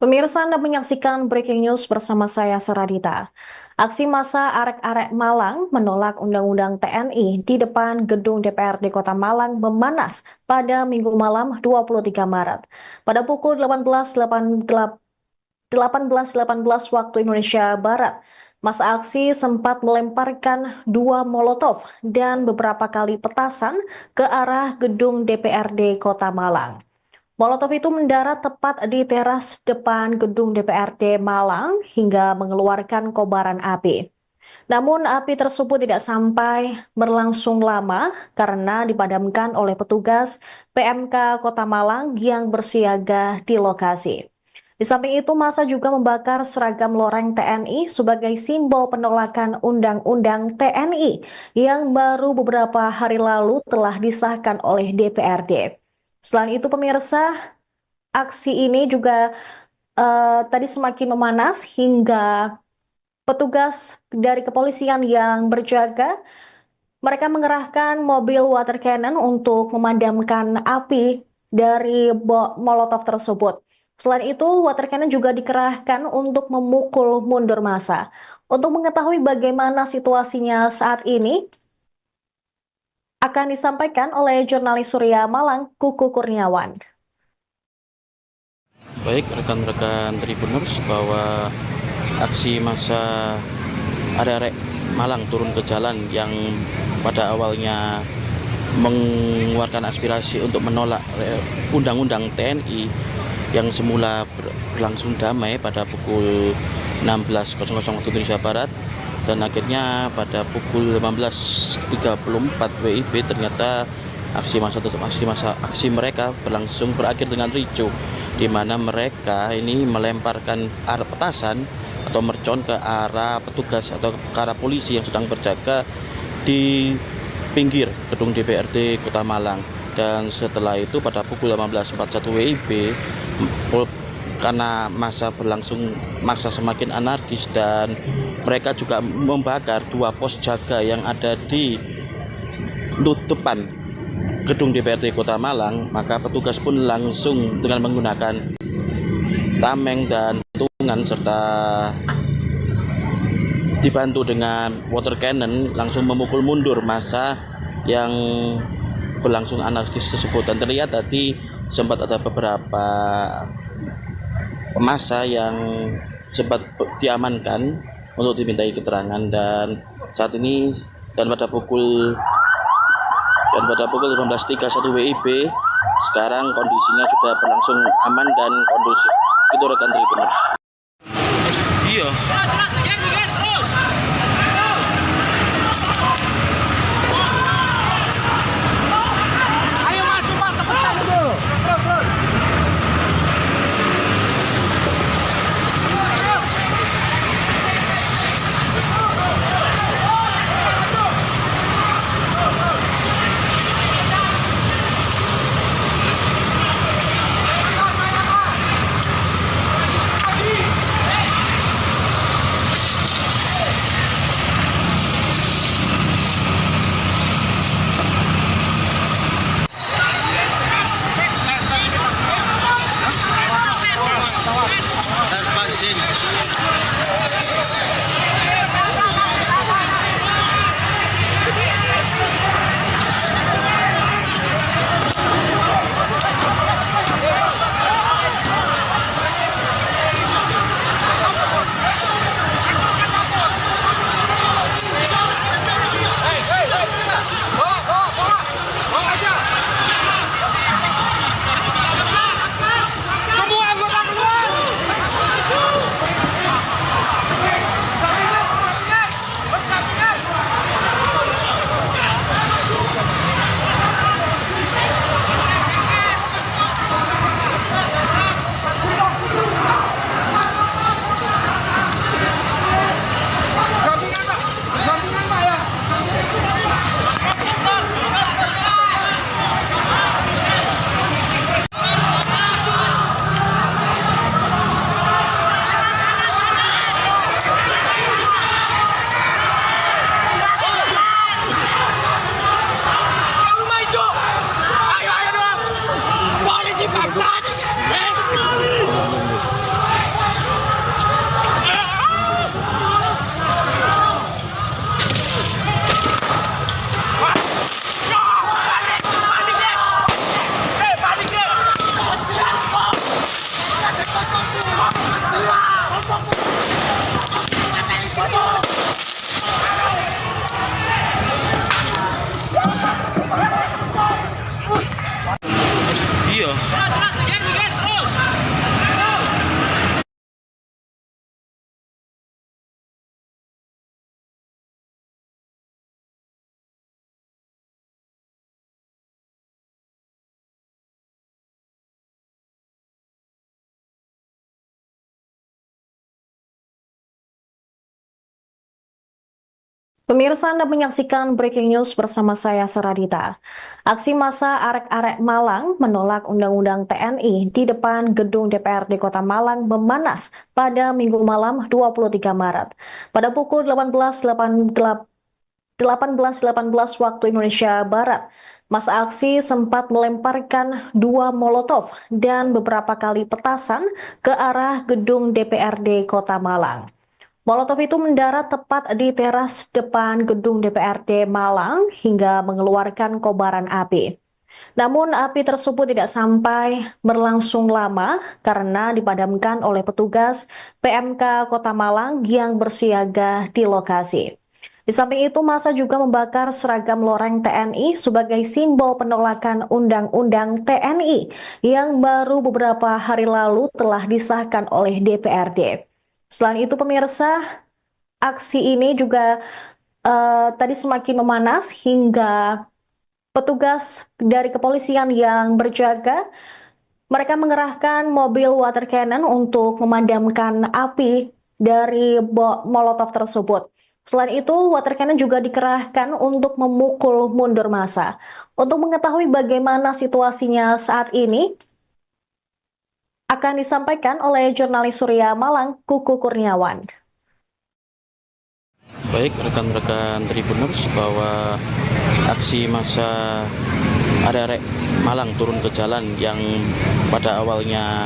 Pemirsa, Anda menyaksikan Breaking News bersama saya, Saradita. Aksi massa arek-arek Malang menolak Undang-Undang TNI di depan gedung DPRD Kota Malang memanas pada Minggu malam 23 Maret. Pada pukul 18.18 waktu Indonesia Barat, massa aksi sempat melemparkan dua molotov dan beberapa kali petasan ke arah gedung DPRD Kota Malang. Molotov itu mendarat tepat di teras depan gedung DPRD Malang hingga mengeluarkan kobaran api. Namun api tersebut tidak sampai berlangsung lama karena dipadamkan oleh petugas PMK Kota Malang yang bersiaga di lokasi. Di samping itu, massa juga membakar seragam loreng TNI sebagai simbol penolakan Undang-Undang TNI yang baru beberapa hari lalu telah disahkan oleh DPRD. Selain itu, pemirsa, aksi ini juga tadi semakin memanas hingga petugas dari kepolisian yang berjaga, mereka mengerahkan mobil water cannon untuk memadamkan api dari molotov tersebut. Selain itu, water cannon juga dikerahkan untuk memukul mundur massa. Untuk mengetahui bagaimana situasinya saat ini, akan disampaikan oleh jurnalis Surya Malang, Kuku Kurniawan. Baik rekan-rekan Tribuners, bahwa aksi massa arek-arek Malang turun ke jalan yang pada awalnya mengeluarkan aspirasi untuk menolak Undang-Undang TNI yang semula berlangsung damai pada pukul 16.00 waktu Indonesia Barat, dan akhirnya pada pukul 15.34 WIB ternyata aksi mereka berakhir dengan ricuh, di mana mereka ini melemparkan petasan atau mercon ke arah petugas atau ke arah polisi yang sedang berjaga di pinggir gedung DPRD Kota Malang. Dan setelah itu pada pukul 18.41 WIB, karena masa semakin anarkis dan mereka juga membakar dua pos jaga yang ada di depan gedung DPRD Kota Malang, maka petugas pun langsung dengan menggunakan tameng dan tungan serta dibantu dengan water cannon langsung memukul mundur massa yang berlangsung anarkis tersebut. Dan terlihat tadi sempat ada beberapa massa yang sempat diamankan untuk dimintai keterangan, dan saat ini pada pukul 15.31 WIB sekarang kondisinya sudah berlangsung aman dan kondusif. Itu rekan Tribuners. Iya. Pemirsa, Anda menyaksikan Breaking News bersama saya, Saradita. Aksi massa arek-arek Malang menolak Undang-Undang TNI di depan gedung DPRD Kota Malang memanas pada Minggu malam 23 Maret. Pada pukul 18.18 waktu Indonesia Barat, massa aksi sempat melemparkan 2 molotov dan beberapa kali petasan ke arah gedung DPRD Kota Malang. Molotov itu mendarat tepat di teras depan gedung DPRD Malang hingga mengeluarkan kobaran api. Namun api tersebut tidak sampai berlangsung lama karena dipadamkan oleh petugas PMK Kota Malang yang bersiaga di lokasi. Di samping itu, massa juga membakar seragam loreng TNI sebagai simbol penolakan Undang-Undang TNI yang baru beberapa hari lalu telah disahkan oleh DPRD. Selain itu, pemirsa, aksi ini juga tadi semakin memanas hingga petugas dari kepolisian yang berjaga, mereka mengerahkan mobil water cannon untuk memadamkan api dari molotov tersebut. Selain itu, water cannon juga dikerahkan untuk memukul mundur massa. Untuk mengetahui bagaimana situasinya saat ini, akan disampaikan oleh jurnalis Surya Malang, Kuku Kurniawan. Baik rekan-rekan Tribuners, bahwa aksi massa arek-arek Malang turun ke jalan yang pada awalnya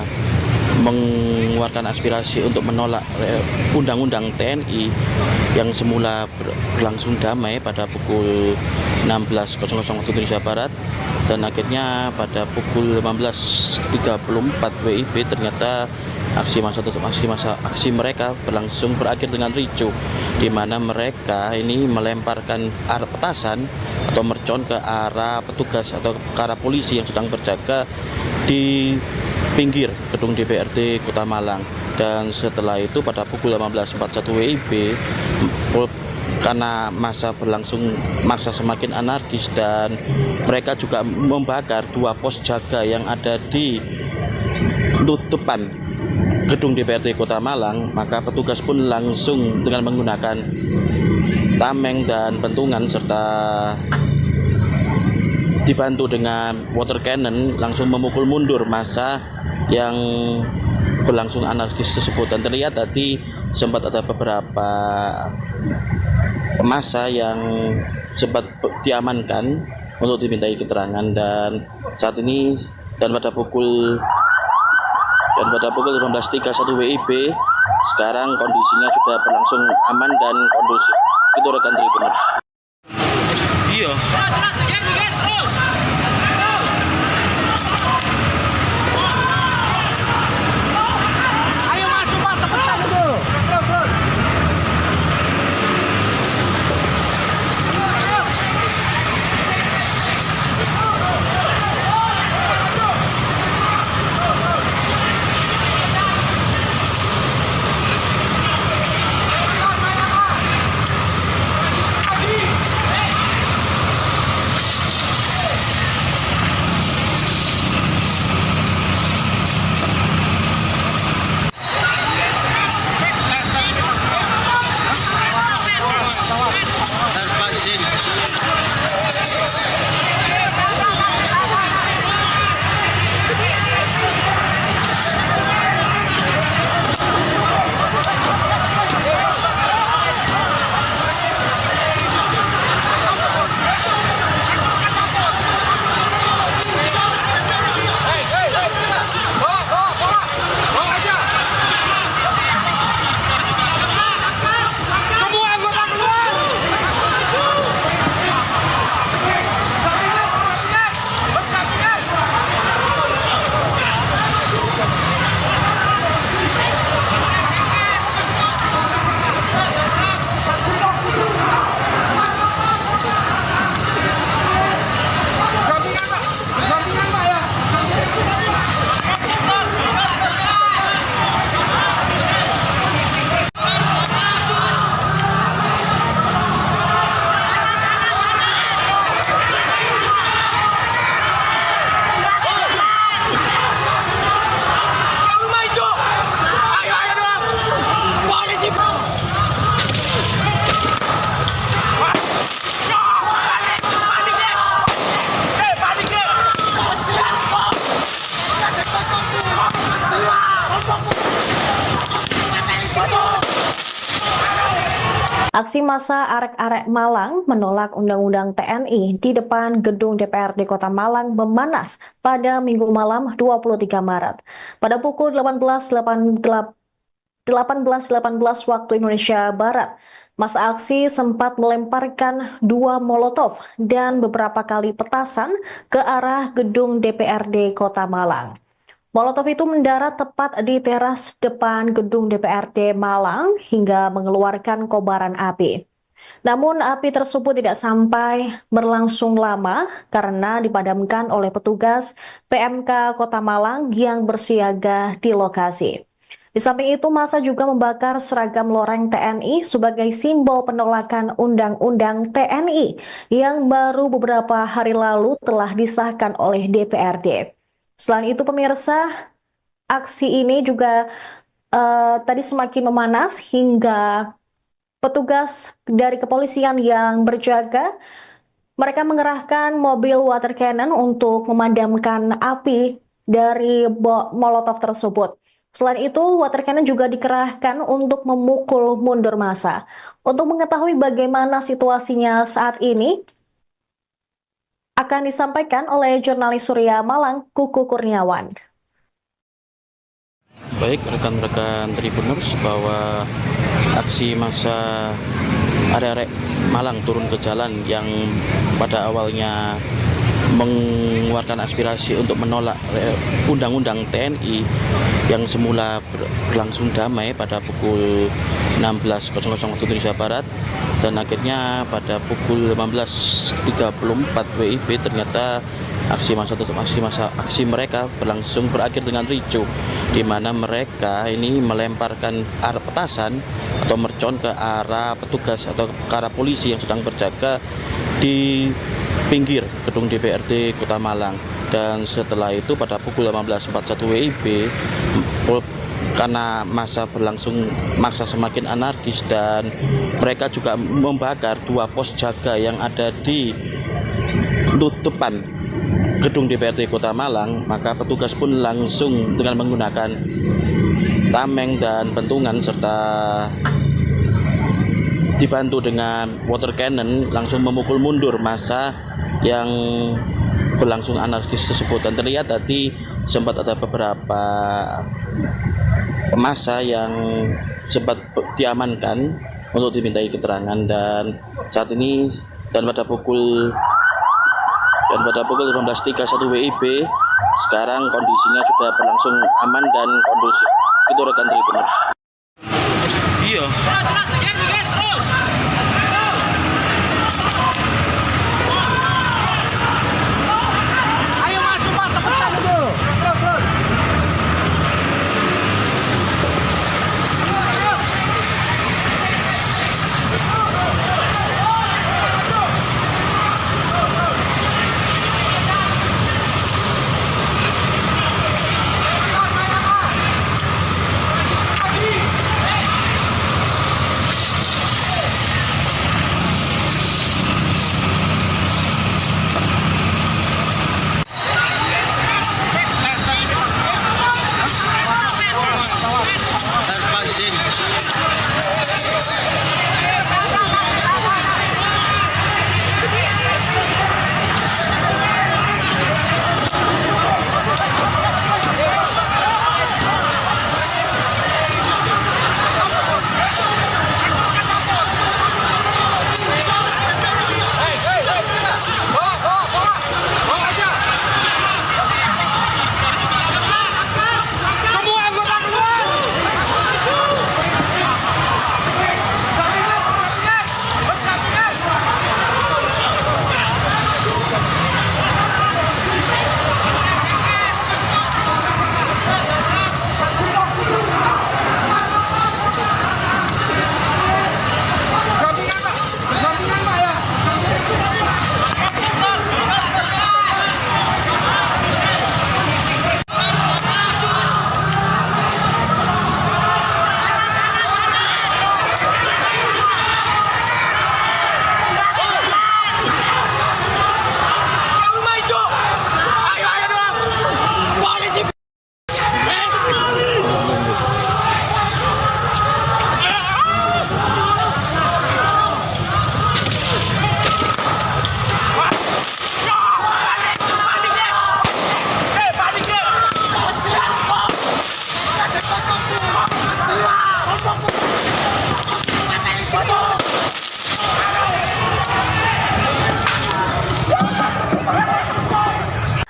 mengeluarkan aspirasi untuk menolak Undang-Undang TNI yang semula berlangsung damai pada pukul 16.00 waktu Indonesia Barat, dan akhirnya pada pukul 15.34 WIB ternyata aksi mereka berakhir dengan ricuh, di mana mereka ini melemparkan petasan atau mercon ke arah petugas atau ke arah polisi yang sedang berjaga di pinggir gedung DPRD Kota Malang. Dan setelah itu pada pukul 18.41 WIB, karena masa semakin anarkis dan mereka juga membakar 2 pos jaga yang ada di depan gedung DPRD Kota Malang, maka petugas pun langsung dengan menggunakan tameng dan pentungan serta dibantu dengan water cannon langsung memukul mundur massa yang berlangsung anarkis tersebut. Dan terlihat tadi sempat ada beberapa massa yang sempat diamankan untuk dimintai keterangan, dan saat ini pada pukul 15.31 WIB sekarang kondisinya sudah berlangsung aman dan kondusif. Itu rekan Tribuners. Iya. Aksi massa arek-arek Malang menolak Undang-Undang TNI di depan gedung DPRD Kota Malang memanas pada Minggu malam 23 Maret. Pada pukul 18.18 waktu Indonesia Barat, massa aksi sempat melemparkan 2 molotov dan beberapa kali petasan ke arah gedung DPRD Kota Malang. Molotov itu mendarat tepat di teras depan gedung DPRD Malang hingga mengeluarkan kobaran api. Namun api tersebut tidak sampai berlangsung lama karena dipadamkan oleh petugas PMK Kota Malang yang bersiaga di lokasi. Di samping itu, massa juga membakar seragam loreng TNI sebagai simbol penolakan Undang-Undang TNI yang baru beberapa hari lalu telah disahkan oleh DPRD. Selain itu, pemirsa, aksi ini juga tadi semakin memanas hingga petugas dari kepolisian yang berjaga, mereka mengerahkan mobil water cannon untuk memadamkan api dari molotov tersebut. Selain itu, water cannon juga dikerahkan untuk memukul mundur massa. Untuk mengetahui bagaimana situasinya saat ini, akan disampaikan oleh jurnalis Surya Malang, Kuku Kurniawan. Baik rekan-rekan Tribuners, bahwa aksi massa arek-arek Malang turun ke jalan yang pada awalnya mengeluarkan aspirasi untuk menolak Undang-Undang TNI yang semula berlangsung damai pada pukul 16.00 waktu Indonesia Barat, dan akhirnya pada pukul 15.34 WIB ternyata aksi mereka berakhir dengan ricuh, di mana mereka ini melemparkan petasan atau mercon ke arah petugas atau ke arah polisi yang sedang berjaga di pinggir gedung DPRD Kota Malang. Dan setelah itu pada pukul 18.41 WIB, karena masa semakin anarkis dan mereka juga membakar 2 pos jaga yang ada di depan gedung DPRD Kota Malang, maka petugas pun langsung dengan menggunakan tameng dan pentungan serta dibantu dengan water cannon langsung memukul mundur massa yang berlangsung anarkis tersebut. Dan terlihat tadi sempat ada beberapa massa yang sempat diamankan untuk dimintai keterangan, dan saat ini pada pukul 15.31 WIB sekarang kondisinya sudah berlangsung aman dan kondusif. Itu rekan Tribuners. Iya.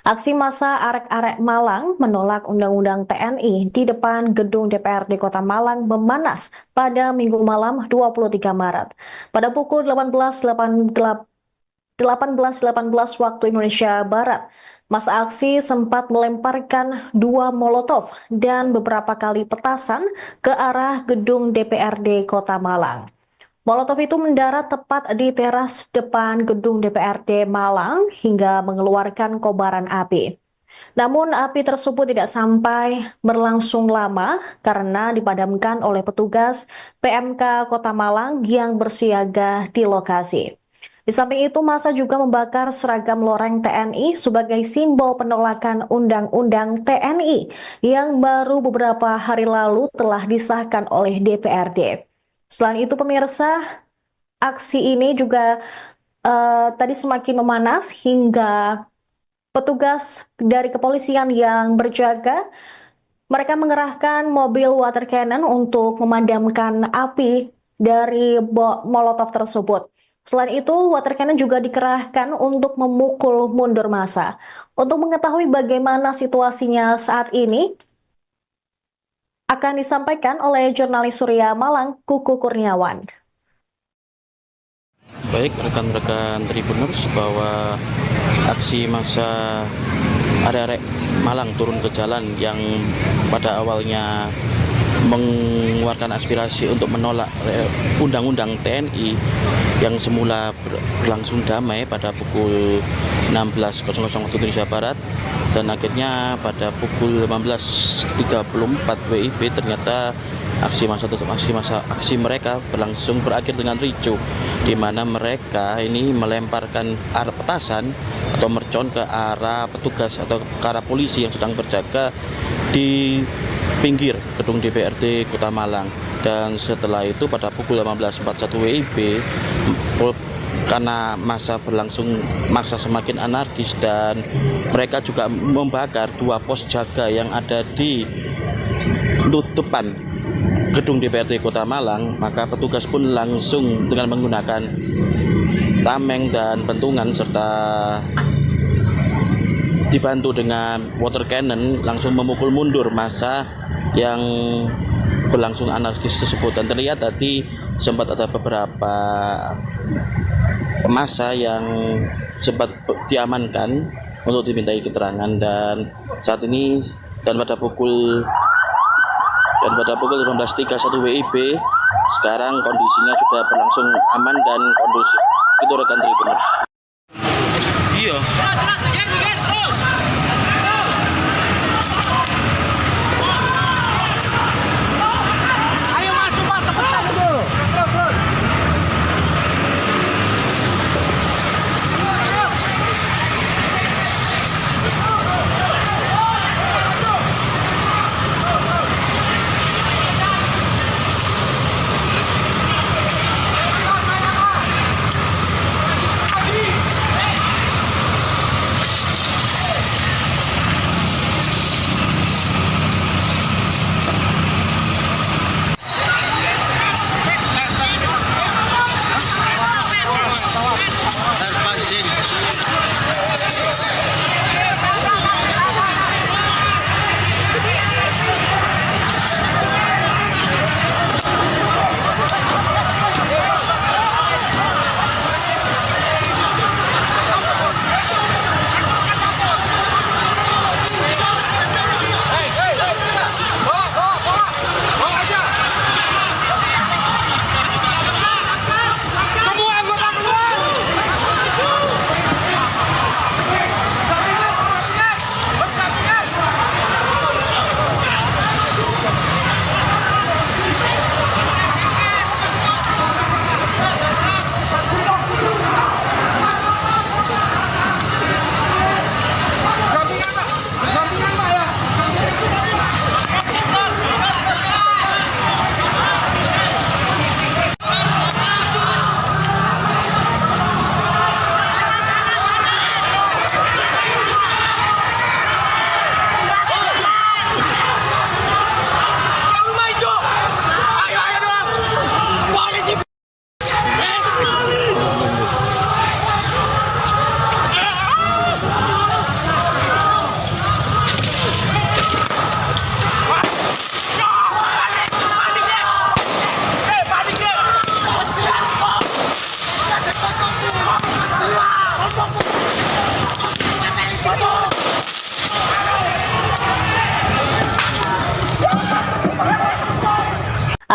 Aksi massa arek-arek Malang menolak Undang-Undang TNI di depan gedung DPRD Kota Malang memanas pada Minggu malam 23 Maret. Pada pukul 18.18 waktu Indonesia Barat, massa aksi sempat melemparkan 2 molotov dan beberapa kali petasan ke arah gedung DPRD Kota Malang. Molotov itu mendarat tepat di teras depan gedung DPRD Malang hingga mengeluarkan kobaran api. Namun api tersebut tidak sampai berlangsung lama karena dipadamkan oleh petugas PMK Kota Malang yang bersiaga di lokasi. Di samping itu, massa juga membakar seragam loreng TNI sebagai simbol penolakan Undang-Undang TNI yang baru beberapa hari lalu telah disahkan oleh DPRD. Selain itu, pemirsa, aksi ini juga tadi semakin memanas hingga petugas dari kepolisian yang berjaga, mereka mengerahkan mobil water cannon untuk memadamkan api dari molotov tersebut. Selain itu, water cannon juga dikerahkan untuk memukul mundur massa. Untuk mengetahui bagaimana situasinya saat ini, akan disampaikan oleh jurnalis Surya Malang, Kuku Kurniawan. Baik rekan-rekan Tribuners, bahwa aksi massa arek-arek Malang turun ke jalan yang pada awalnya mengeluarkan aspirasi untuk menolak Undang-Undang TNI yang semula berlangsung damai pada pukul 16.00 waktu Indonesia Barat, dan akhirnya pada pukul 15.34 WIB ternyata aksi mereka berakhir dengan ricuh, di mana mereka ini melemparkan petasan atau mercon ke arah petugas atau ke arah polisi yang sedang berjaga di pinggir gedung DPRD Kota Malang. Dan setelah itu pada pukul 18.41 WIB, karena masa semakin anarkis dan mereka juga membakar 2 pos jaga yang ada di depan gedung DPRD Kota Malang, maka petugas pun langsung dengan menggunakan tameng dan pentungan serta dibantu dengan water cannon langsung memukul mundur massa yang berlangsung anarkis tersebut. Dan terlihat tadi sempat ada beberapa massa yang sempat diamankan untuk dimintai keterangan, dan saat ini pada pukul 15.31 WIB sekarang kondisinya sudah berlangsung aman dan kondusif. Itu rekan Tribuners. Iya.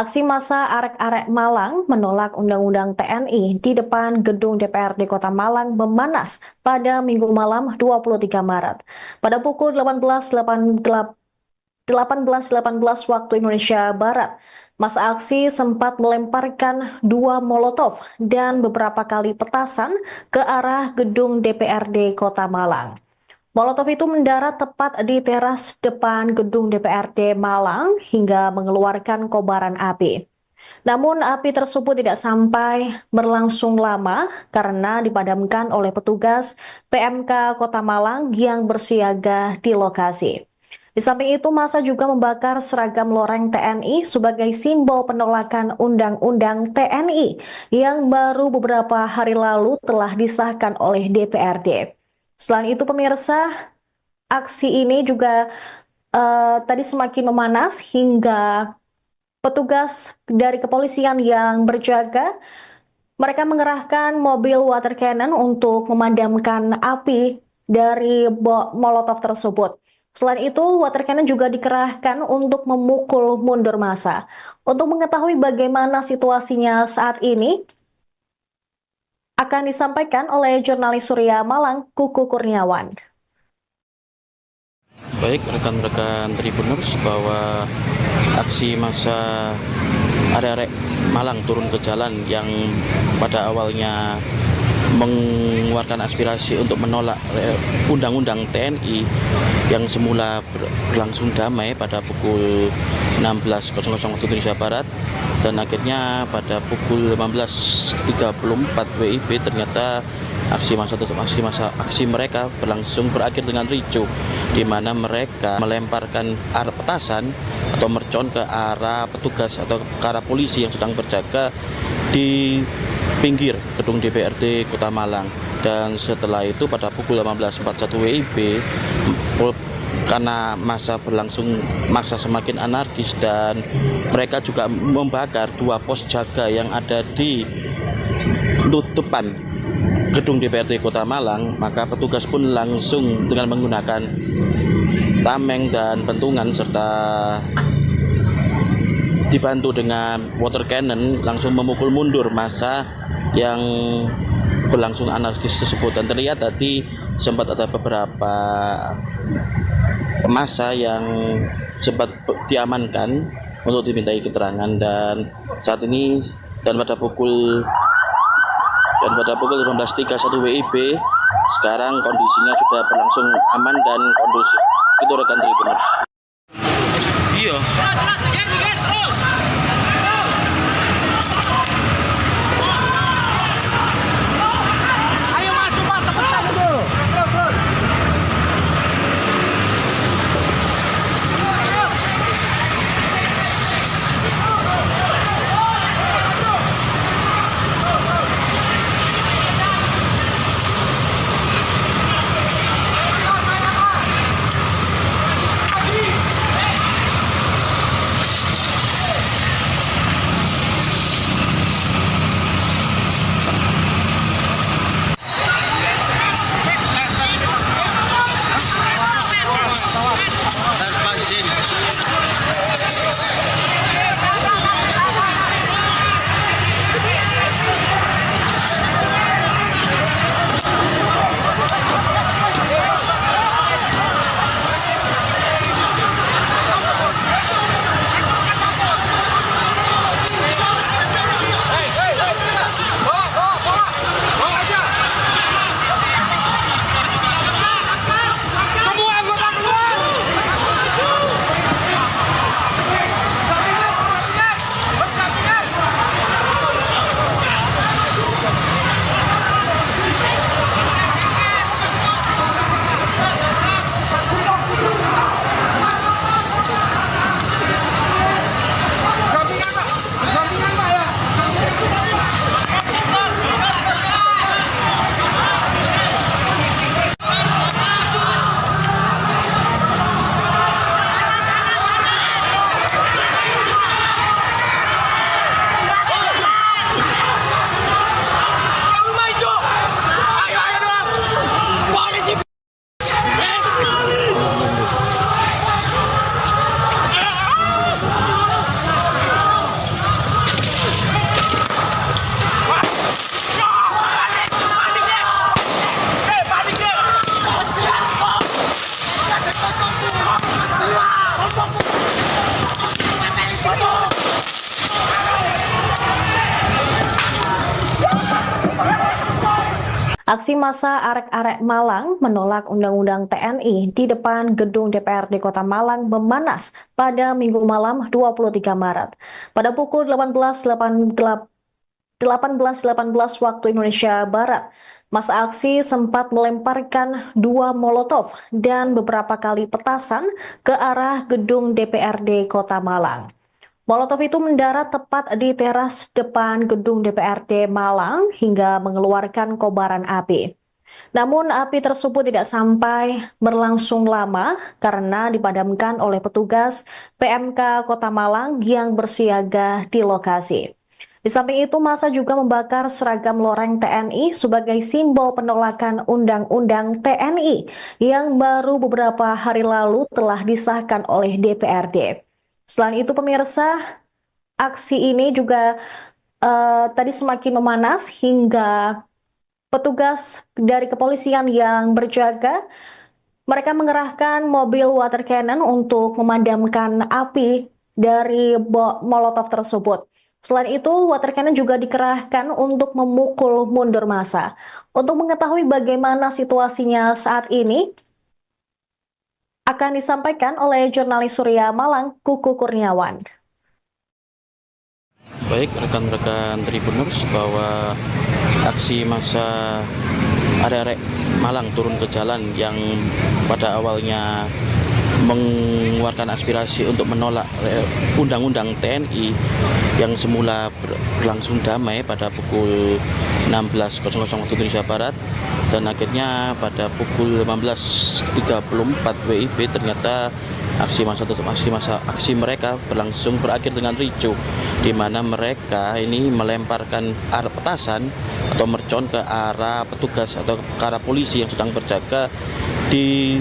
Aksi massa arek-arek Malang menolak Undang-Undang TNI di depan gedung DPRD Kota Malang memanas pada Minggu malam 23 Maret. Pada pukul 18.18 waktu Indonesia Barat, massa aksi sempat melemparkan 2 molotov dan beberapa kali petasan ke arah gedung DPRD Kota Malang. Molotov itu mendarat tepat di teras depan gedung DPRD Malang hingga mengeluarkan kobaran api. Namun api tersebut tidak sampai berlangsung lama karena dipadamkan oleh petugas PMK Kota Malang yang bersiaga di lokasi. Di samping itu, massa juga membakar seragam loreng TNI sebagai simbol penolakan Undang-Undang TNI yang baru beberapa hari lalu telah disahkan oleh DPRD. Selain itu, pemirsa, aksi ini juga tadi semakin memanas hingga petugas dari kepolisian yang berjaga, mereka mengerahkan mobil water cannon untuk memadamkan api dari molotov tersebut. Selain itu, water cannon juga dikerahkan untuk memukul mundur massa. Untuk mengetahui bagaimana situasinya saat ini, akan disampaikan oleh jurnalis Surya Malang, Kuku Kurniawan. Baik rekan-rekan Tribuners, bahwa aksi massa arek-arek Malang turun ke jalan yang pada awalnya mengeluarkan aspirasi untuk menolak Undang-Undang TNI yang semula berlangsung damai pada pukul 16.00 waktu Indonesia Barat, dan akhirnya pada pukul 15.34 WIB ternyata aksi mereka berakhir dengan ricuh, di mana mereka melemparkan petasan atau mercon ke arah petugas atau ke arah polisi yang sedang berjaga di pinggir gedung DPRD Kota Malang. Dan setelah itu pada pukul 18.41 WIB, karena masa semakin anarkis dan mereka juga membakar 2 pos jaga yang ada di depan gedung DPRD Kota Malang, maka petugas pun langsung dengan menggunakan tameng dan pentungan serta dibantu dengan water cannon langsung memukul mundur massa yang berlangsung anarkis tersebut. Dan terlihat tadi sempat ada beberapa massa yang sempat diamankan untuk dimintai keterangan, dan saat ini pada pukul 15.31 WIB sekarang kondisinya sudah berlangsung aman dan kondusif. Itu rekan Tribuners. Iya. Aksi massa arek-arek Malang menolak Undang-Undang TNI di depan gedung DPRD Kota Malang memanas pada Minggu malam 23 Maret. Pada pukul 18.18 waktu Indonesia Barat, massa aksi sempat melemparkan 2 molotov dan beberapa kali petasan ke arah gedung DPRD Kota Malang. Molotov itu mendarat tepat di teras depan gedung DPRD Malang hingga mengeluarkan kobaran api. Namun api tersebut tidak sampai berlangsung lama karena dipadamkan oleh petugas PMK Kota Malang yang bersiaga di lokasi. Di samping itu, massa juga membakar seragam loreng TNI sebagai simbol penolakan Undang-Undang TNI yang baru beberapa hari lalu telah disahkan oleh DPRD. Selain itu, pemirsa, aksi ini juga tadi semakin memanas hingga petugas dari kepolisian yang berjaga, mereka mengerahkan mobil water cannon untuk memadamkan api dari molotov tersebut. Selain itu, water cannon juga dikerahkan untuk memukul mundur massa. Untuk mengetahui bagaimana situasinya saat ini, akan disampaikan oleh jurnalis Surya Malang, Kuku Kurniawan. Baik rekan-rekan Tribuners, bahwa aksi massa arek-arek Malang turun ke jalan yang pada awalnya mengeluarkan aspirasi untuk menolak Undang-Undang TNI yang semula berlangsung damai pada pukul 16.00 waktu Indonesia Barat, dan akhirnya pada pukul 15.34 WIB ternyata aksi mereka berakhir dengan ricuh, di mana mereka ini melemparkan petasan atau mercon ke arah petugas atau ke arah polisi yang sedang berjaga di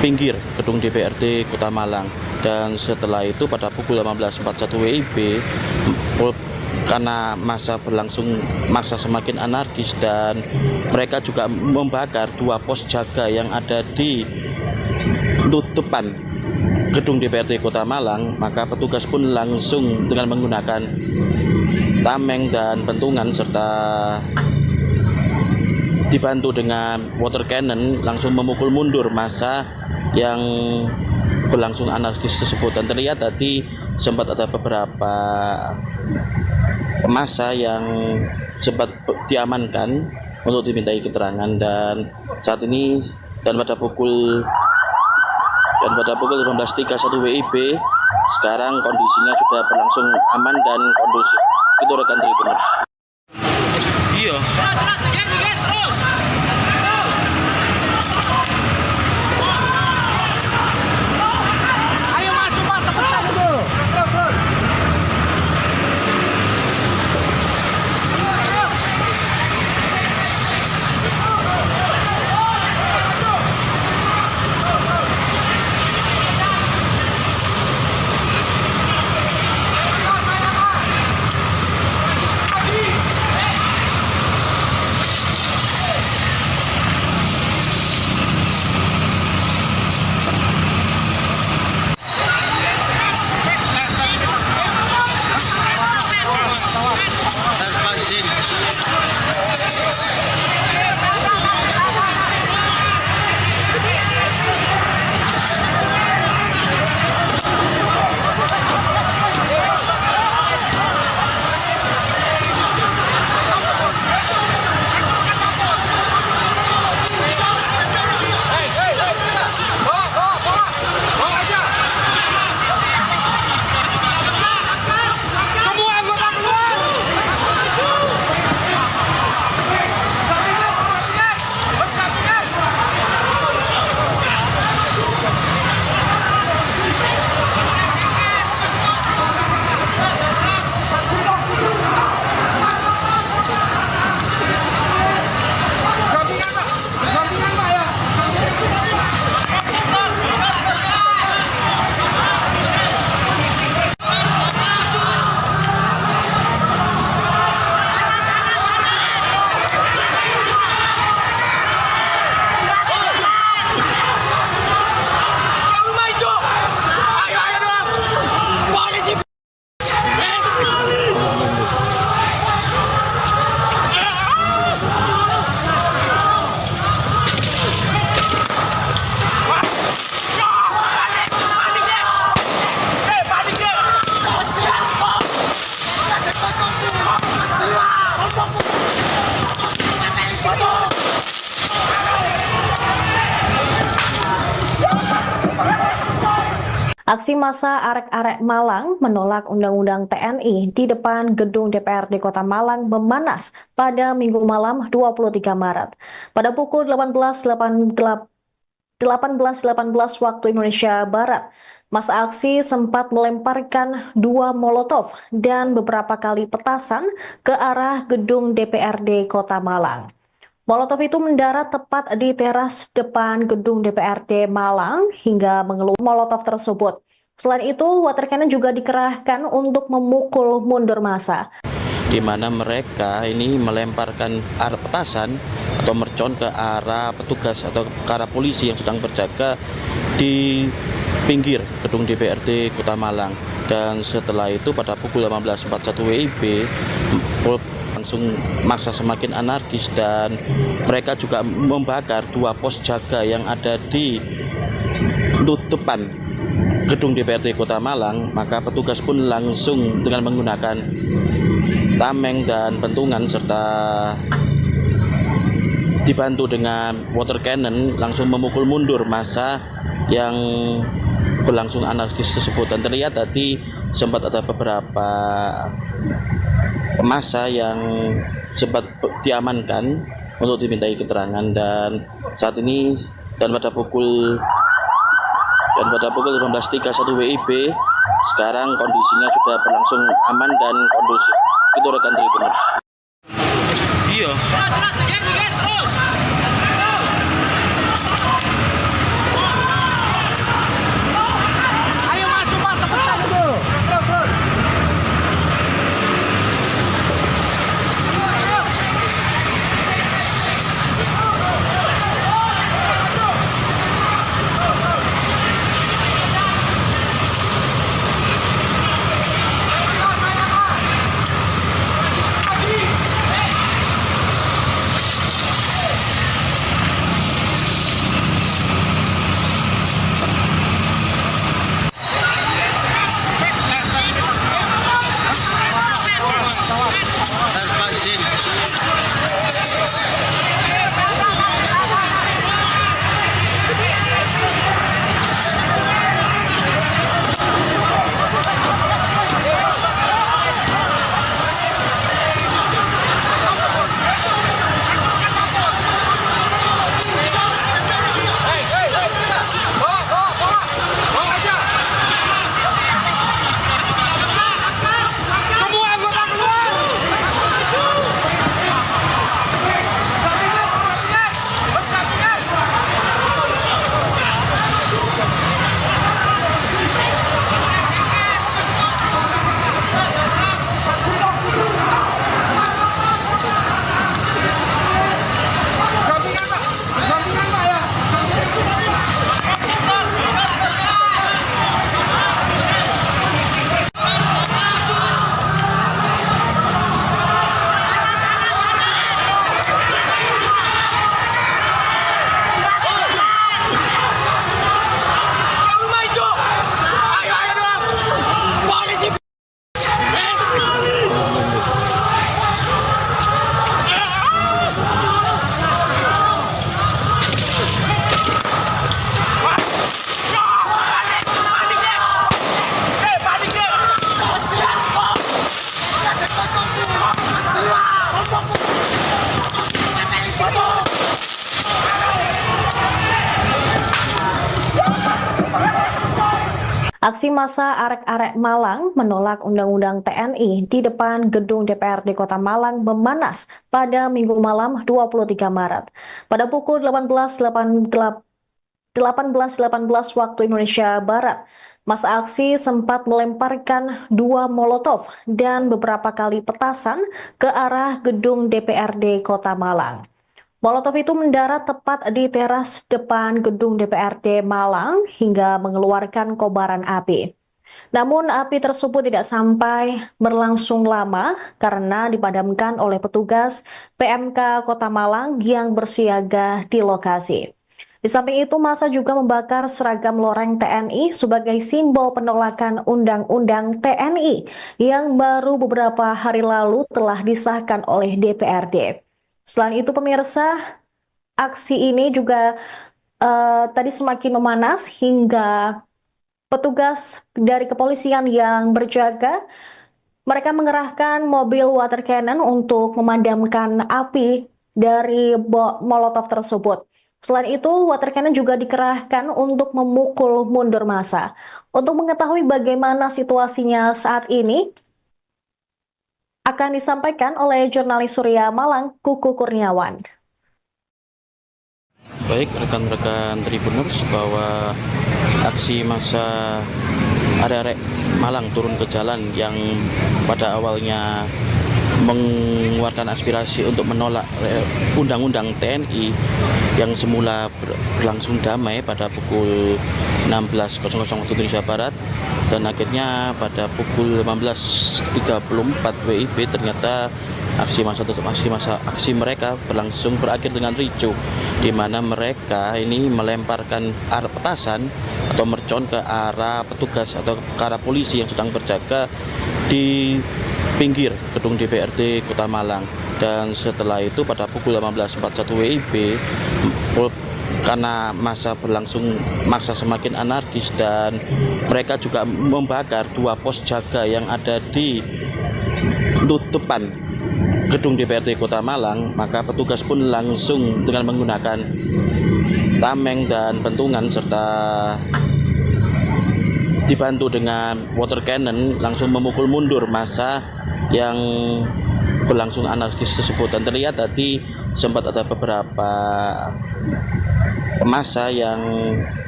pinggir gedung DPRD Kota Malang. Dan setelah itu pada pukul 18.41 WIB, karena masa semakin anarkis dan mereka juga membakar 2 pos jaga yang ada di depan gedung DPRD Kota Malang, maka petugas pun langsung dengan menggunakan tameng dan pentungan serta dibantu dengan water cannon langsung memukul mundur massa yang berlangsung anarkis tersebut. Dan terlihat tadi sempat ada beberapa massa yang sempat diamankan untuk dimintai keterangan, dan saat ini pada pukul 15.31 WIB sekarang kondisinya sudah berlangsung aman dan kondusif. Itu rekan Tribuners. Iya. Aksi massa arek-arek Malang menolak Undang-Undang TNI di depan gedung DPRD Kota Malang memanas pada Minggu malam 23 Maret. Pada pukul 18.18 waktu Indonesia Barat, massa aksi sempat melemparkan 2 molotov dan beberapa kali petasan ke arah gedung DPRD Kota Malang. Molotov itu mendarat tepat di teras depan gedung DPRD Malang hingga mengeluarkan molotov tersebut. Selain itu, water cannon juga dikerahkan untuk memukul mundur massa, di mana mereka ini melemparkan arah petasan atau mercon ke arah petugas atau ke arah polisi yang sedang berjaga di pinggir gedung DPRD Kota Malang. Dan setelah itu pada pukul 18.41 WIB langsung maksa semakin anarkis dan mereka juga membakar 2 pos jaga yang ada di depan gedung DPRD Kota Malang. Maka petugas pun langsung dengan menggunakan tameng dan pentungan serta dibantu dengan water cannon langsung memukul mundur massa yang berlangsung anarkis tersebut. Dan terlihat tadi sempat ada beberapa massa yang sempat diamankan untuk dimintai keterangan, dan saat ini pada pukul 15.31 WIB sekarang kondisinya sudah berlangsung aman dan kondusif. Itu rekan Tribuners. Iya. Aksi massa arek-arek Malang menolak Undang-Undang TNI di depan gedung DPRD Kota Malang memanas pada Minggu malam 23 Maret. Pada pukul 18.18 waktu Indonesia Barat, massa aksi sempat melemparkan 2 molotov dan beberapa kali petasan ke arah gedung DPRD Kota Malang. Molotov itu mendarat tepat di teras depan gedung DPRD Malang hingga mengeluarkan kobaran api. Namun api tersebut tidak sampai berlangsung lama karena dipadamkan oleh petugas PMK Kota Malang yang bersiaga di lokasi. Di samping itu, massa juga membakar seragam loreng TNI sebagai simbol penolakan Undang-Undang TNI yang baru beberapa hari lalu telah disahkan oleh DPRD. Selain itu, pemirsa, aksi ini juga tadi semakin memanas hingga Petugas dari kepolisian yang berjaga, mereka mengerahkan mobil water cannon untuk memadamkan api dari molotov tersebut. Selain itu, water cannon juga dikerahkan untuk memukul mundur massa. Untuk mengetahui bagaimana situasinya saat ini, akan disampaikan oleh jurnalis Surya Malang, Kuku Kurniawan. Baik rekan-rekan Tribuners, bahwa aksi massa arek-arek Malang turun ke jalan yang pada awalnya mengeluarkan aspirasi untuk menolak undang-undang TNI yang semula berlangsung damai pada pukul 16.00 waktu Indonesia Barat, dan akhirnya pada pukul 15.34 WIB ternyata aksi mereka berakhir dengan ricuh, di mana mereka ini melemparkan petasan atau mercon ke arah petugas atau ke arah polisi yang sedang berjaga di pinggir gedung DPRD Kota Malang. Dan setelah itu pada pukul 18.41 WIB, karena masa semakin anarkis dan mereka juga membakar dua pos jaga yang ada di depan gedung DPRD Kota Malang, maka petugas pun langsung dengan menggunakan tameng dan pentungan serta dibantu dengan water cannon langsung memukul mundur massa yang berlangsung anarkis tersebut. Dan terlihat tadi sempat ada beberapa massa yang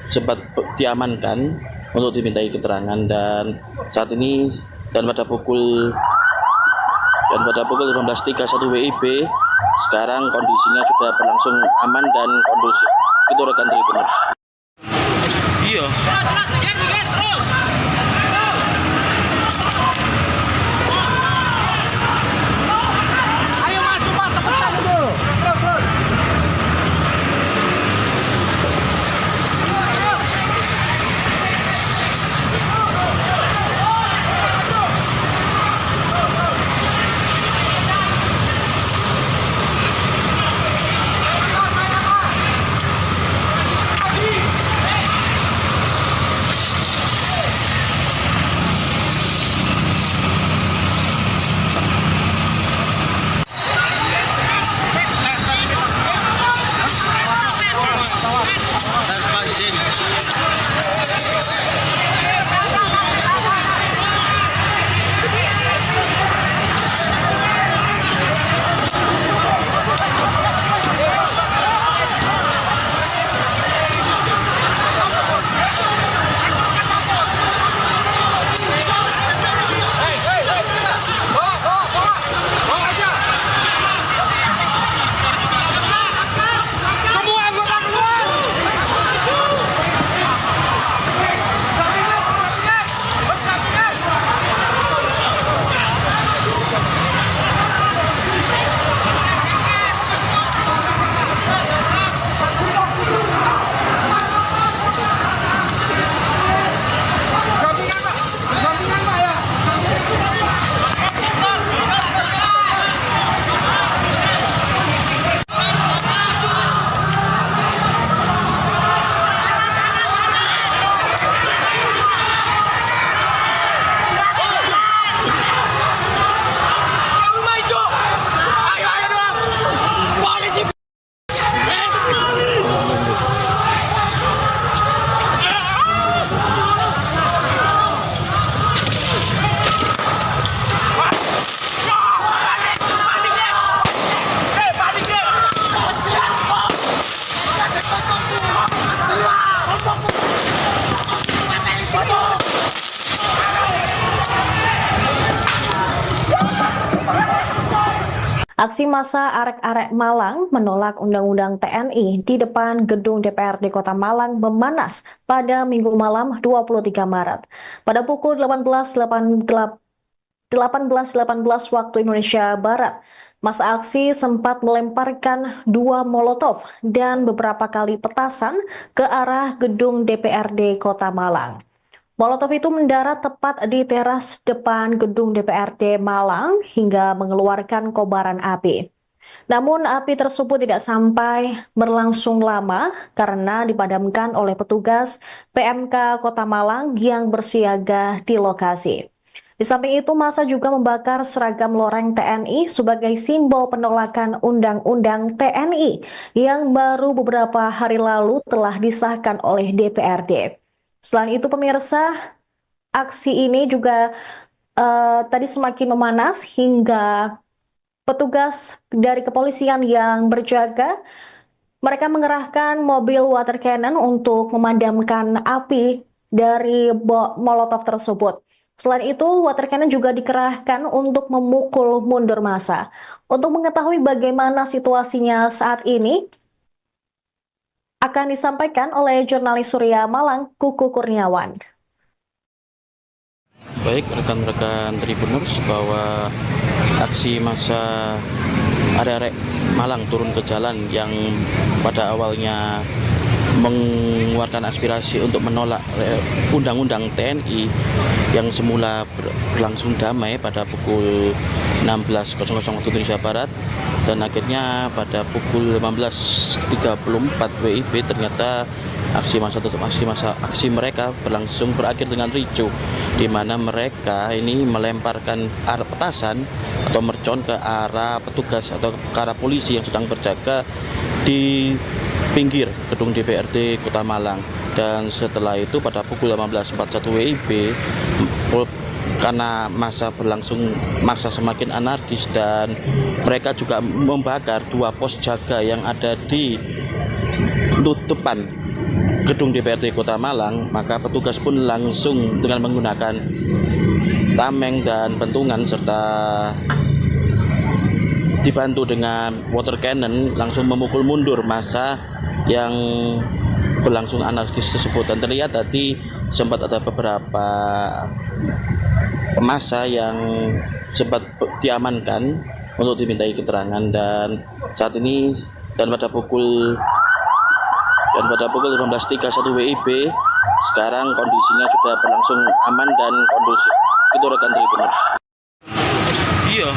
sempat diamankan untuk dimintai keterangan, dan saat ini pada pukul 15.31 WIB sekarang kondisinya sudah berlangsung aman dan kondusif. Itu rekan Tribuners. Iya. Aksi massa arek-arek Malang menolak Undang-Undang TNI di depan gedung DPRD Kota Malang memanas pada Minggu malam 23 Maret. Pada pukul 18.18 waktu Indonesia Barat, massa aksi sempat melemparkan dua molotov dan beberapa kali petasan ke arah gedung DPRD Kota Malang. Molotov itu mendarat tepat di teras depan gedung DPRD Malang hingga mengeluarkan kobaran api. Namun api tersebut tidak sampai berlangsung lama karena dipadamkan oleh petugas PMK Kota Malang yang bersiaga di lokasi. Di samping itu, massa juga membakar seragam loreng TNI sebagai simbol penolakan Undang-Undang TNI yang baru beberapa hari lalu telah disahkan oleh DPRD. Selain itu, pemirsa, aksi ini juga tadi semakin memanas hingga petugas dari kepolisian yang berjaga, mereka mengerahkan mobil water cannon untuk memadamkan api dari molotov tersebut. Selain itu, water cannon juga dikerahkan untuk memukul mundur massa. Untuk mengetahui bagaimana situasinya saat ini, akan disampaikan oleh jurnalis Surya Malang, Kuku Kurniawan. Baik rekan-rekan Tribuners, bahwa aksi massa arek-arek Malang turun ke jalan yang pada awalnya mengeluarkan aspirasi untuk menolak Undang-Undang TNI yang semula berlangsung damai pada pukul 16.00 waktu Indonesia Barat, dan akhirnya pada pukul 15.34 WIB ternyata aksi mereka berakhir dengan ricuh, di mana mereka ini melemparkan petasan atau mercon ke arah petugas atau ke arah polisi yang sedang berjaga di pinggir gedung DPRD Kota Malang. Dan setelah itu pada pukul 18.41 WIB, karena masa semakin anarkis dan mereka juga membakar dua pos jaga yang ada di depan gedung DPRD Kota Malang, maka petugas pun langsung dengan menggunakan tameng dan pentungan serta dibantu dengan water cannon langsung memukul mundur massa yang berlangsung anarkis tersebut. Dan terlihat tadi sempat ada beberapa massa yang sempat diamankan untuk dimintai keterangan, dan saat ini pada pukul 15.31 WIB sekarang kondisinya sudah berlangsung aman dan kondusif. Itu rekan Tribuners. Iya.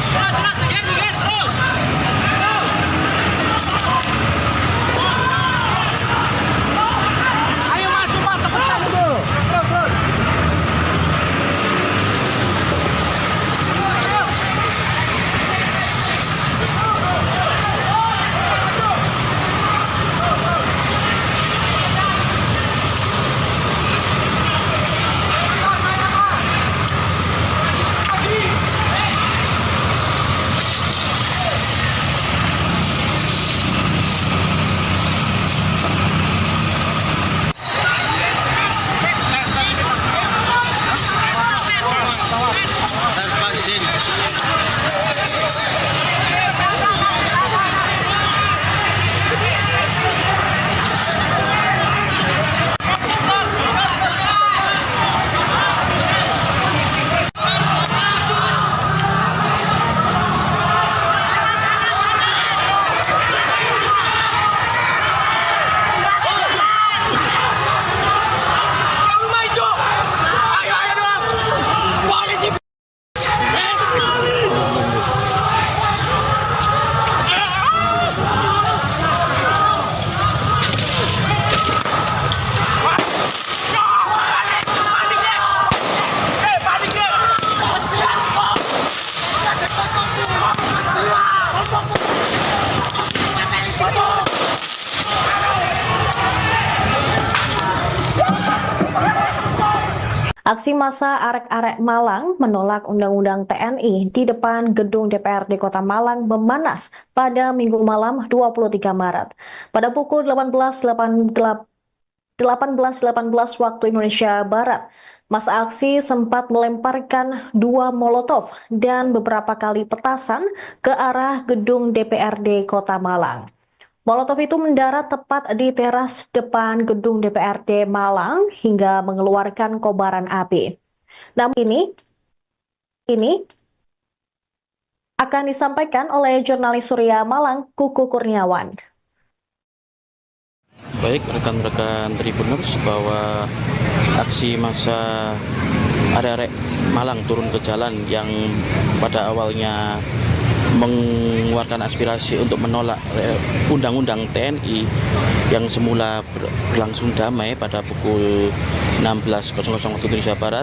Aksi massa arek-arek Malang menolak Undang-Undang TNI di depan gedung DPRD Kota Malang memanas pada Minggu malam 23 Maret. Pada pukul 18.18 waktu Indonesia Barat, massa aksi sempat melemparkan dua molotov dan beberapa kali petasan ke arah gedung DPRD Kota Malang. Molotov itu mendarat tepat di teras depan gedung DPRD Malang hingga mengeluarkan kobaran api. Namun ini akan disampaikan oleh jurnalis Surya Malang, Kuku Kurniawan. Baik rekan-rekan Tribuners, bahwa aksi massa arek-arek Malang turun ke jalan yang pada awalnya mengeluarkan aspirasi untuk menolak undang-undang TNI yang semula berlangsung damai pada pukul 16.00 waktu Indonesia Barat,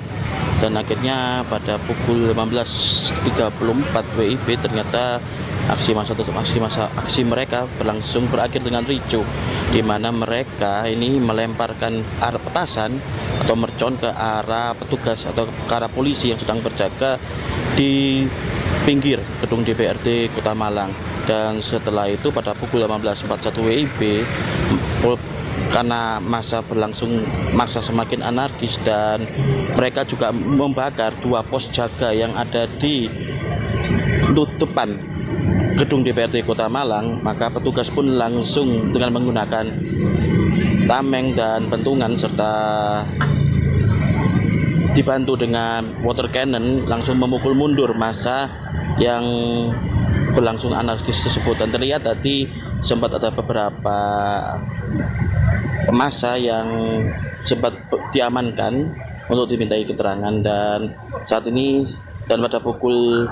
dan akhirnya pada pukul 15.34 WIB ternyata aksi mereka berakhir dengan ricuh, di mana mereka ini melemparkan arah petasan atau mercon ke arah petugas atau ke arah polisi yang sedang berjaga di pinggir gedung DPRD Kota Malang. Dan setelah itu pada pukul 18.41 WIB, karena masa semakin anarkis dan mereka juga membakar 2 pos jaga yang ada di depan gedung DPRD Kota Malang, maka petugas pun langsung dengan menggunakan tameng dan pentungan serta dibantu dengan water cannon langsung memukul mundur massa yang berlangsung anarkis tersebut. Dan terlihat tadi sempat ada beberapa massa yang sempat diamankan untuk dimintai keterangan, dan saat ini pada pukul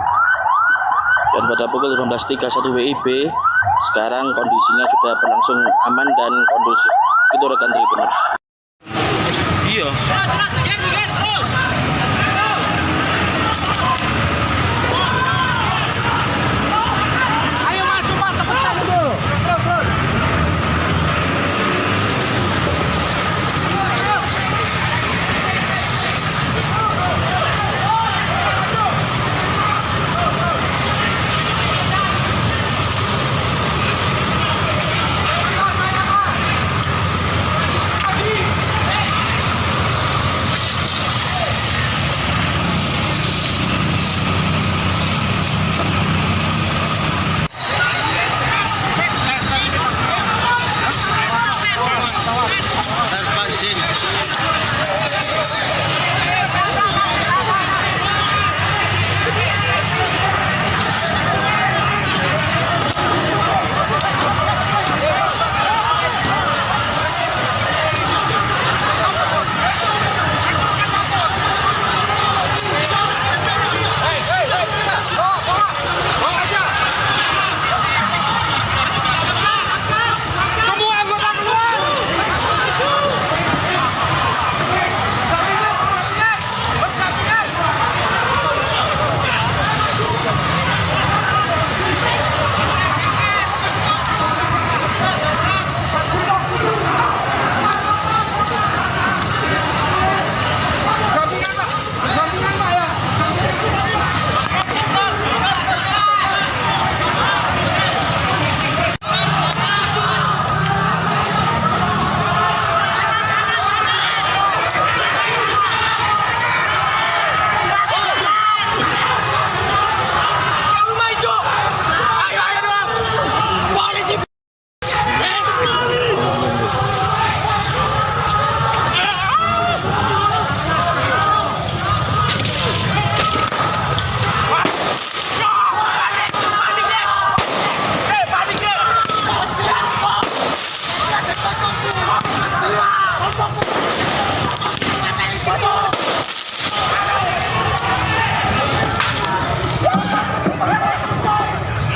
18.31 WIB sekarang kondisinya sudah berlangsung aman dan kondusif. Itu rekan Tribuners. Iya.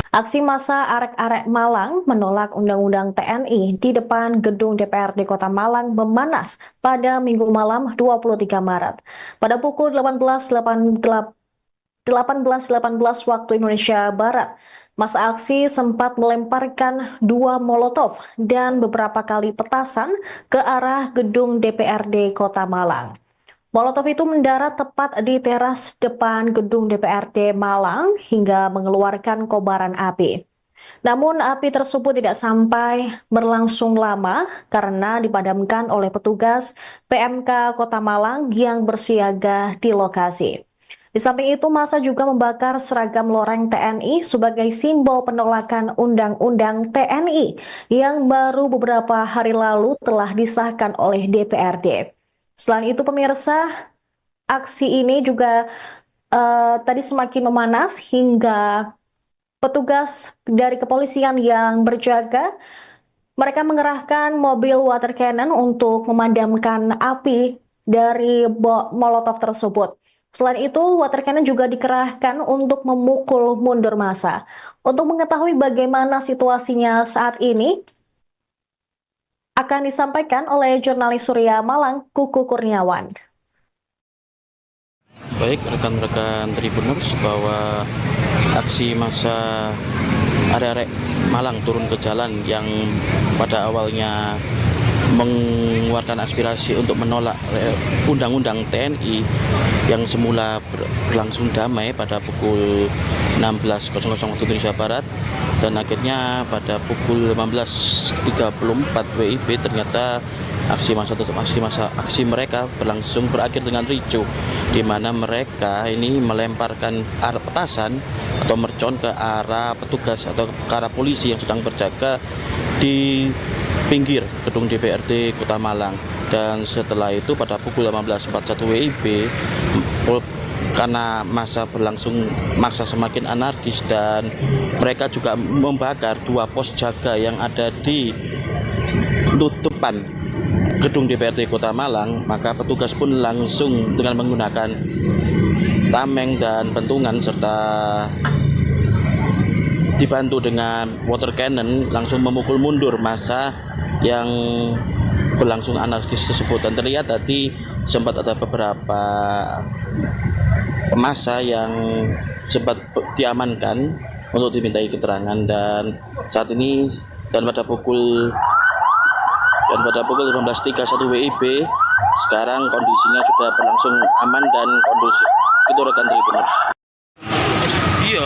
Aksi massa arek-arek Malang menolak Undang-Undang TNI di depan gedung DPRD Kota Malang memanas pada Minggu malam 23 Maret. Pada pukul 18.18 waktu Indonesia Barat, massa aksi sempat melemparkan 2 molotov dan beberapa kali petasan ke arah gedung DPRD Kota Malang. Molotov itu mendarat tepat di teras depan gedung DPRD Malang hingga mengeluarkan kobaran api. Namun api tersebut tidak sampai berlangsung lama karena dipadamkan oleh petugas PMK Kota Malang yang bersiaga di lokasi. Di samping itu, massa juga membakar seragam loreng TNI sebagai simbol penolakan Undang-Undang TNI yang baru beberapa hari lalu telah disahkan oleh DPRD. Selain itu, pemirsa, aksi ini juga tadi semakin memanas hingga petugas dari kepolisian yang berjaga, mereka mengerahkan mobil water cannon untuk memadamkan api dari molotov tersebut. Selain itu, water cannon juga dikerahkan untuk memukul mundur massa. Untuk mengetahui bagaimana situasinya saat ini, akan disampaikan oleh jurnalis Surya Malang, Kuku Kurniawan. Baik rekan-rekan Tribuners, bahwa aksi massa arek-arek Malang turun ke jalan yang pada awalnya mengeluarkan aspirasi untuk menolak undang-undang TNI yang semula berlangsung damai pada pukul 16.00 waktu Indonesia Barat, dan akhirnya pada pukul 15.34 WIB ternyata aksi mereka berakhir dengan ricuh, di mana mereka ini melemparkan petasan atau mercon ke arah petugas atau ke arah polisi yang sedang berjaga di pinggir gedung DPRD Kota Malang. Dan setelah itu pada pukul 18.41 WIB, karena masa semakin anarkis dan mereka juga membakar dua pos jaga yang ada di depan gedung DPRD Kota Malang, maka petugas pun langsung dengan menggunakan tameng dan pentungan serta dibantu dengan water cannon langsung memukul mundur massa yang berlangsung anarkis tersebut. Dan terlihat tadi sempat ada beberapa massa yang sempat diamankan untuk dimintai keterangan, dan saat ini pada pukul 15.31 WIB sekarang kondisinya sudah berlangsung aman dan kondusif. Itu rekan Tribuners. Iya.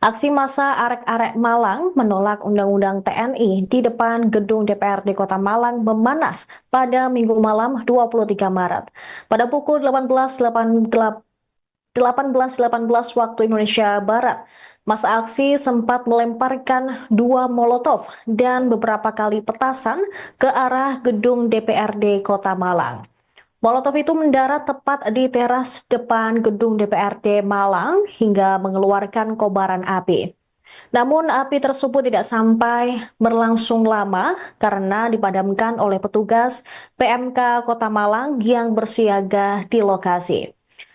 Aksi massa arek-arek Malang menolak Undang-Undang TNI di depan gedung DPRD Kota Malang memanas pada Minggu malam 23 Maret. Pada pukul 18.18 waktu Indonesia Barat, massa aksi sempat melemparkan dua molotov dan beberapa kali petasan ke arah gedung DPRD Kota Malang. Molotov itu mendarat tepat di teras depan gedung DPRD Malang hingga mengeluarkan kobaran api. Namun api tersebut tidak sampai berlangsung lama karena dipadamkan oleh petugas PMK Kota Malang yang bersiaga di lokasi.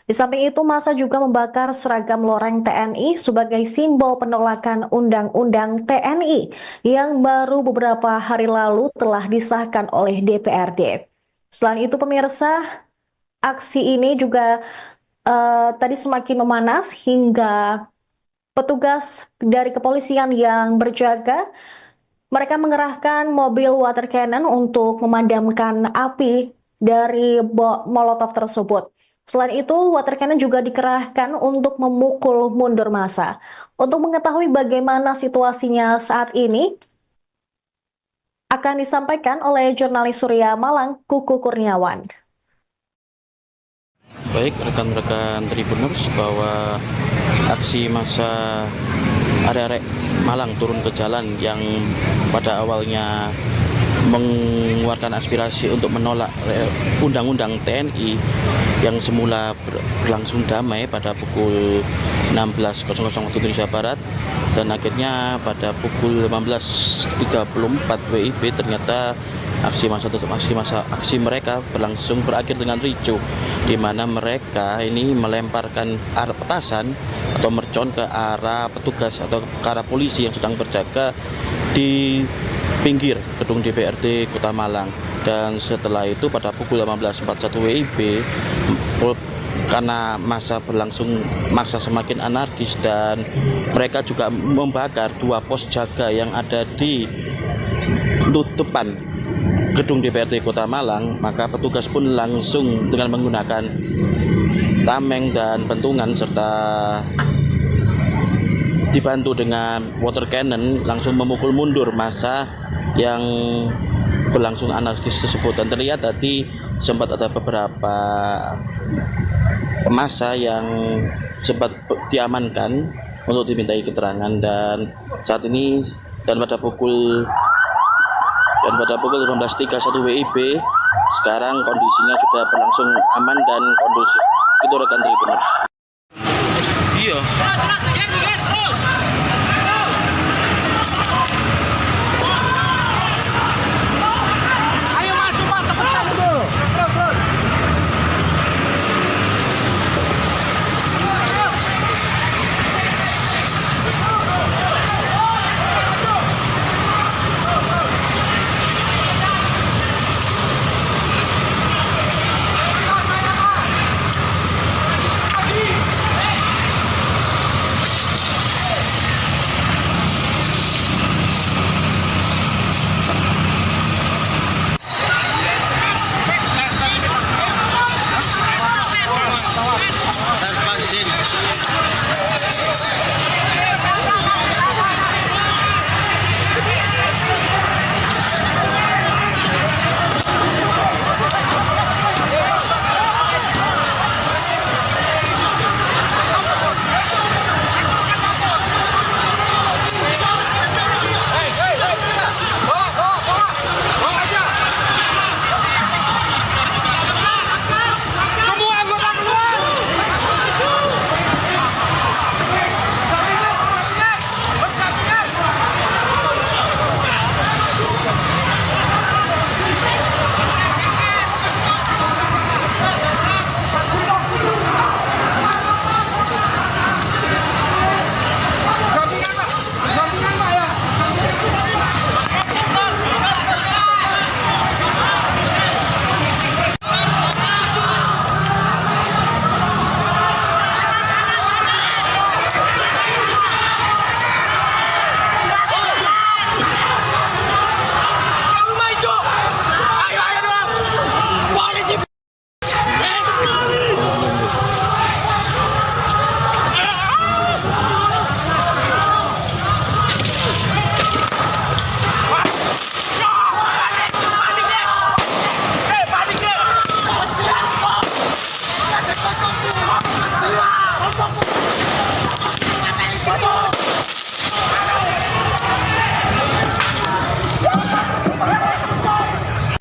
Di samping itu, massa juga membakar seragam loreng TNI sebagai simbol penolakan Undang-Undang TNI yang baru beberapa hari lalu telah disahkan oleh DPRD. Selain itu, pemirsa, aksi ini juga tadi semakin memanas hingga petugas dari kepolisian yang berjaga, mereka mengerahkan mobil water cannon untuk memadamkan api dari molotov tersebut. Selain itu, water cannon juga dikerahkan untuk memukul mundur massa. Untuk mengetahui bagaimana situasinya saat ini, akan disampaikan oleh jurnalis Surya Malang, Kuku Kurniawan. Baik rekan-rekan Tribuners, bahwa aksi massa arek-arek Malang turun ke jalan yang pada awalnya mengeluarkan aspirasi untuk menolak Undang-Undang TNI yang semula berlangsung damai pada pukul 16.00 waktu Indonesia Barat, dan akhirnya pada pukul 15.34 WIB ternyata aksi mereka berakhir dengan ricuh, di mana mereka ini melemparkan petasan atau mercon ke arah petugas atau ke arah polisi yang sedang berjaga di pinggir gedung DPRD Kota Malang. Dan setelah itu pada pukul 18.41 WIB, karena masa semakin anarkis dan mereka juga membakar dua pos jaga yang ada di depan gedung DPRD Kota Malang, maka petugas pun langsung dengan menggunakan tameng dan pentungan serta dibantu dengan water cannon langsung memukul mundur massa yang berlangsung anarkis tersebut. Dan terlihat tadi sempat ada beberapa massa yang sempat diamankan untuk dimintai keterangan, dan saat ini pada pukul 15.31 WIB sekarang kondisinya sudah berlangsung aman dan kondusif. Itu rekan Tribuners. Iya.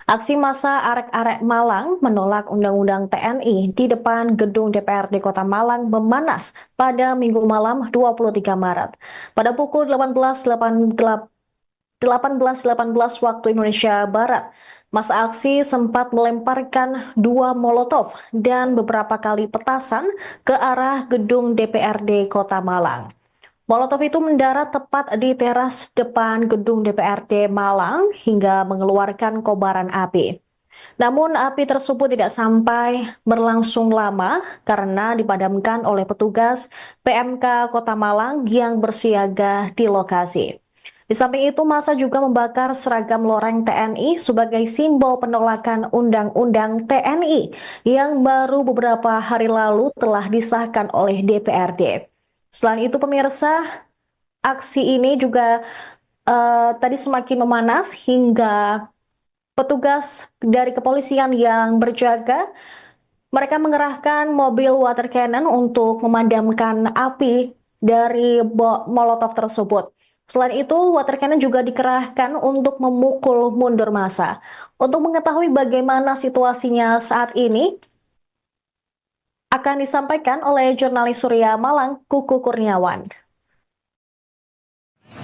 Aksi massa arek-arek Malang menolak Undang-Undang TNI di depan gedung DPRD Kota Malang memanas pada Minggu malam 23 Maret. Pada pukul 18.18 waktu Indonesia Barat, Masa aksi sempat melemparkan 2 molotov dan beberapa kali petasan ke arah gedung DPRD Kota Malang. Molotov itu mendarat tepat di teras depan gedung DPRD Malang hingga mengeluarkan kobaran api. Namun api tersebut tidak sampai berlangsung lama karena dipadamkan oleh petugas PMK Kota Malang yang bersiaga di lokasi. Di samping itu, massa juga membakar seragam loreng TNI sebagai simbol penolakan Undang-Undang TNI yang baru beberapa hari lalu telah disahkan oleh DPRD. Selain itu, pemirsa, aksi ini juga tadi semakin memanas hingga petugas dari kepolisian yang berjaga, mereka mengerahkan mobil water cannon untuk memadamkan api dari molotov tersebut. Selain itu, water cannon juga dikerahkan untuk memukul mundur massa. Untuk mengetahui bagaimana situasinya saat ini, akan disampaikan oleh jurnalis Surya Malang, Kuku Kurniawan.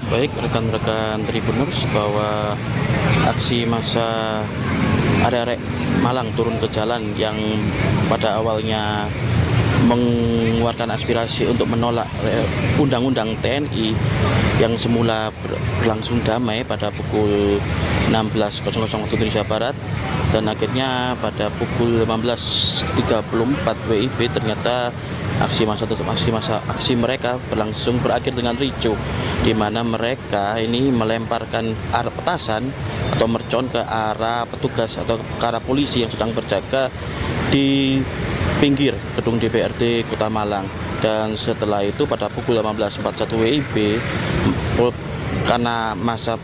Baik rekan-rekan Tribuners, bahwa aksi massa arek-arek Malang turun ke jalan yang pada awalnya mengeluarkan aspirasi untuk menolak Undang-Undang TNI yang semula berlangsung damai pada pukul 16.00 waktu Indonesia Barat, dan akhirnya pada pukul 15.34 WIB ternyata aksi mereka berakhir dengan ricuh, di mana mereka ini melemparkan petasan atau mercon ke arah petugas atau ke arah polisi yang sedang berjaga di pinggir gedung DPRD Kota Malang. Dan setelah itu pada pukul 18.41 WIB, karena masa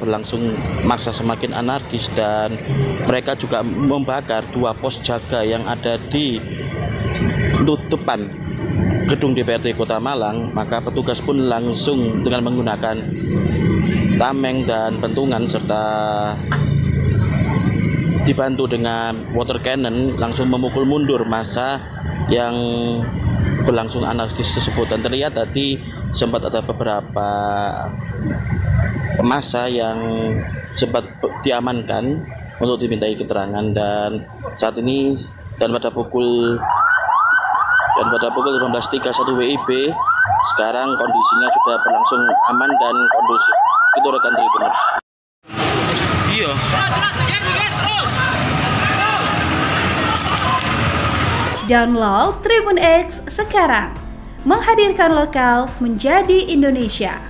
semakin anarkis dan mereka juga membakar 2 pos jaga yang ada di depan gedung DPRD Kota Malang, maka petugas pun langsung dengan menggunakan tameng dan pentungan serta dibantu dengan water cannon langsung memukul mundur massa yang berlangsung anarkis tersebut. Dan terlihat tadi sempat ada beberapa massa yang sempat diamankan untuk dimintai keterangan, dan saat ini pada pukul 15.31 WIB sekarang kondisinya sudah berlangsung aman dan kondusif. Itu rekan Tribuners. Iya. Download Tribun X sekarang, menghadirkan lokal menjadi Indonesia.